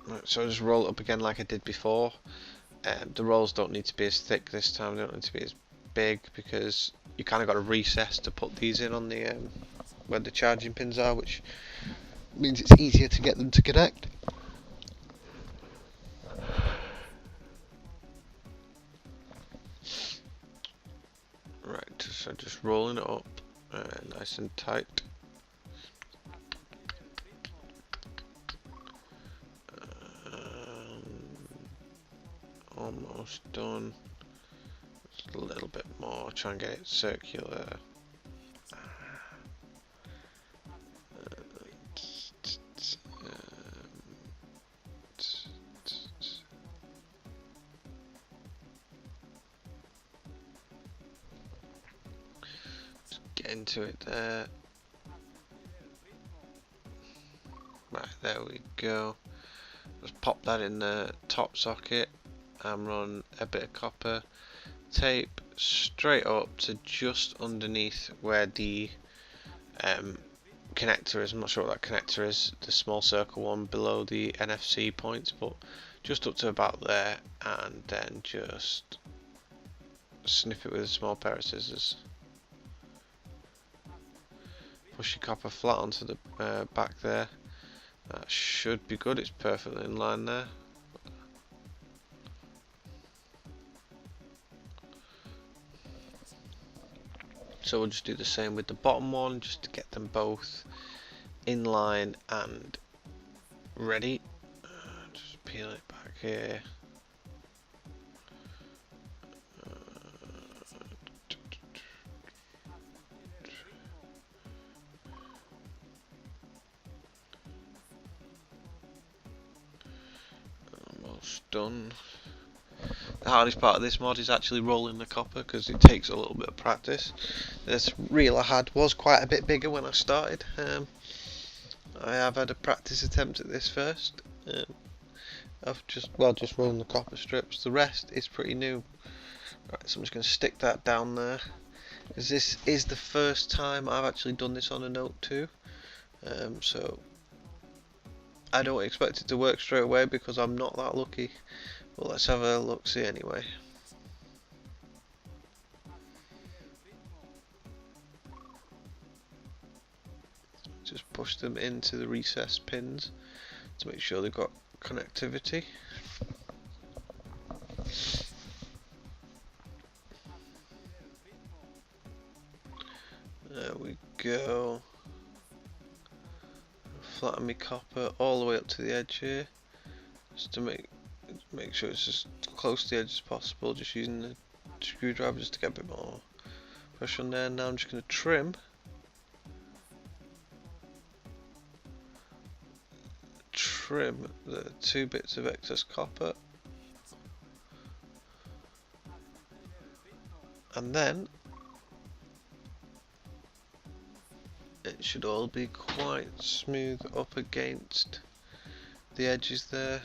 Right, so I just roll it up again like I did before. The rolls don't need to be as thick this time, they don't need to be as big, because you kind of got a recess to put these in on the where the charging pins are, which means it's easier to get them to connect. Right, so just rolling it up nice and tight. Almost done. Just a little bit more, try and get it circular. Get into it there. Right, there we go. Just pop that in the top socket and run a bit of copper tape straight up to just underneath where the connector is. I'm not sure what that connector is, the small circle one below the NFC points, but just up to about there, and then just snip it with a small pair of scissors. Push your copper flat onto the back there. That should be good, it's perfectly in line there. So we'll just do the same with the bottom one, just to get them both in line and ready. Just peel it back here. Almost done. The hardest part of this mod is actually rolling the copper, because it takes a little bit of practice. This reel I had was quite a bit bigger when I started. I have had a practice attempt at this first. I've just rolling the copper strips. The rest is pretty new. Right, so I'm just going to stick that down there, because this is the first time I've actually done this on a Note 2. So I don't expect it to work straight away, because I'm not that lucky. Well, let's have a look see anyway. Just push them into the recessed pins to make sure they've got connectivity. There we go. Flatten my copper all the way up to the edge here, just to make sure it's as close to the edge as possible, just using the screwdriver just to get a bit more pressure on there. Now I'm just going to trim the 2 bits of excess copper, and then it should all be quite smooth up against the edges there.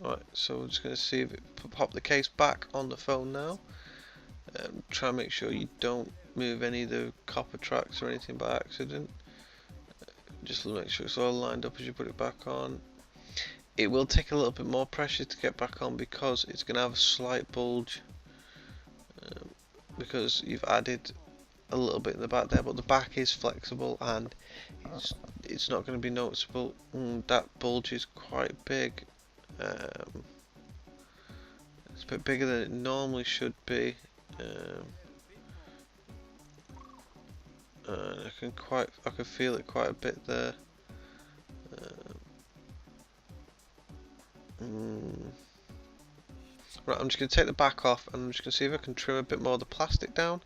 Right, so we're just going to see if it pop the case back on the phone now. Try and make sure you don't move any of the copper tracks or anything by accident. Just make sure it's all lined up as you put it back on. It will take a little bit more pressure to get back on, because it's going to have a slight bulge, because you've added a little bit in the back there, but the back is flexible and it's not going to be noticeable. That bulge is quite big. It's a bit bigger than it normally should be. I can feel it quite a bit there. Right, I'm just going to take the back off, and I'm just going to see if I can trim a bit more of the plastic down,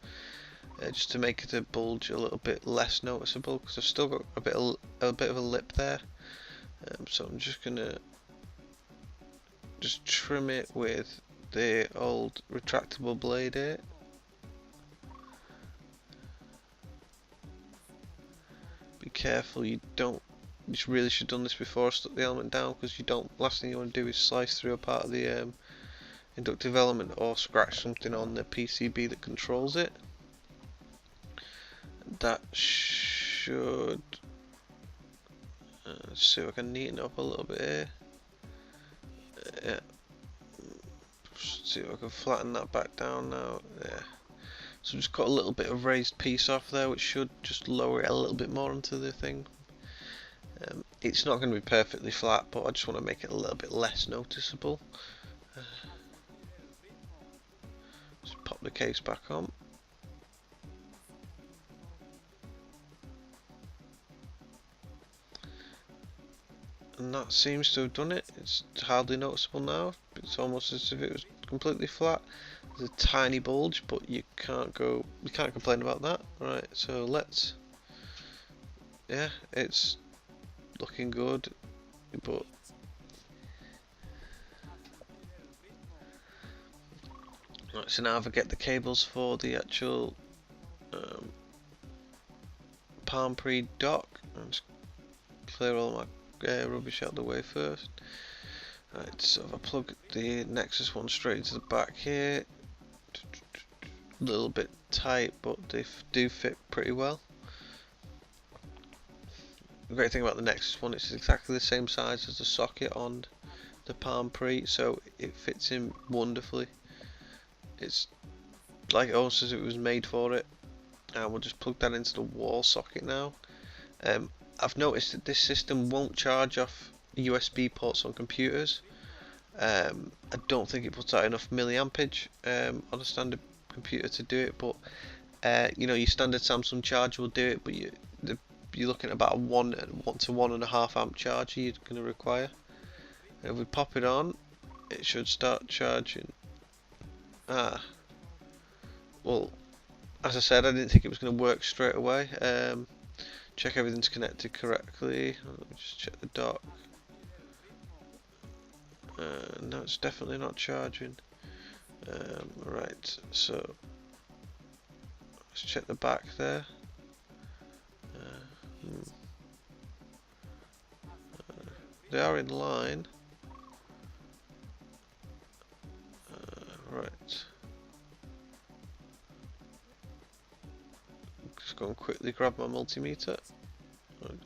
just to make the bulge a little bit less noticeable, because I've still got a bit of a lip there. So I'm just going to trim it with the old retractable blade here. Be careful you don't, you really should have done this before I stuck the element down, because you don't, last thing you want to do is slice through a part of the inductive element or scratch something on the PCB that controls it. That should, let's see if I can neaten up a little bit here. Yeah. See if I can flatten that back down now. Yeah. So just got a little bit of raised piece off there, which should just lower it a little bit more onto the thing. It's not going to be perfectly flat, but I just want to make it a little bit less noticeable. Just pop the case back on. And that seems to have done it. It's hardly noticeable now. It's almost as if it was completely flat. There's a tiny bulge, but you can't complain about that. Right, so let's, yeah, it's looking good, but right, so now if I get the cables for the actual Palm Pre dock, I'll just clear all my rubbish out of the way first. Right, so if I plug the Nexus one straight into the back here, a little bit tight, but they do fit pretty well. The great thing about the Nexus one, it's exactly the same size as the socket on the Palm Pre, so it fits in wonderfully. It's like almost as if it was made for it. And we'll just plug that into the wall socket now. I've noticed that this system won't charge off USB ports on computers. I don't think it puts out enough milliampage on a standard computer to do it, but you know, your standard Samsung charger will do it, but you're looking at about a 1 to 1.5 amp charger you're going to require. And if we pop it on, it should start charging. Well, as I said, I didn't think it was going to work straight away. Check everything's connected correctly. Let me just check the dock. No, it's definitely not charging. Right, so let's check the back there. They are in line. Right. Just go and quickly grab my multimeter. Right.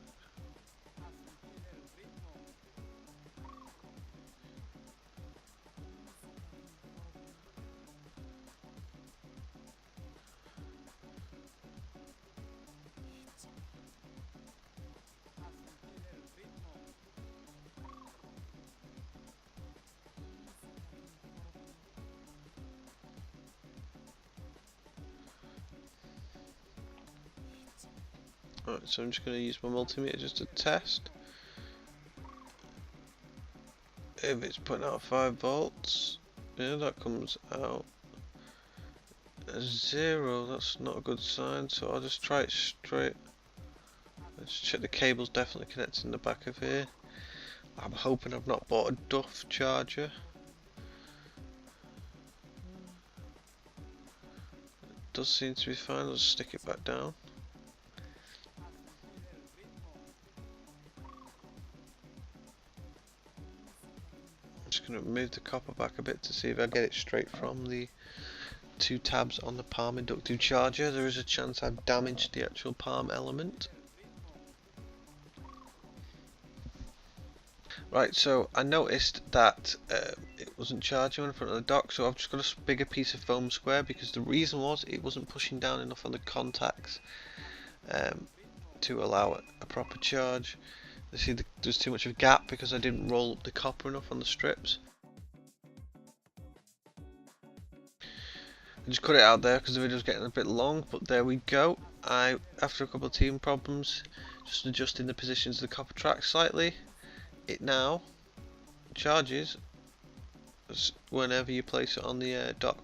Alright, so I'm just going to use my multimeter just to test if it's putting out 5 volts. Yeah, that comes out as 0. That's not a good sign, so I'll just try it straight. Let's check the cable's definitely connected in the back of here. I'm hoping I've not bought a Duff charger. It does seem to be fine. I'll just stick it back down. Just going to move the copper back a bit to see if I get it straight from the 2 tabs on the Palm inductive charger. There is a chance I've damaged the actual Palm element. Right, so I noticed that it wasn't charging in front of the dock, so I've just got a bigger piece of foam square, because the reason was it wasn't pushing down enough on the contacts to allow a proper charge. You see, there's too much of a gap because I didn't roll up the copper enough on the strips. I just cut it out there because the video's getting a bit long, but there we go. After a couple of teething problems, just adjusting the positions of the copper track slightly, it now charges whenever you place it on the dock.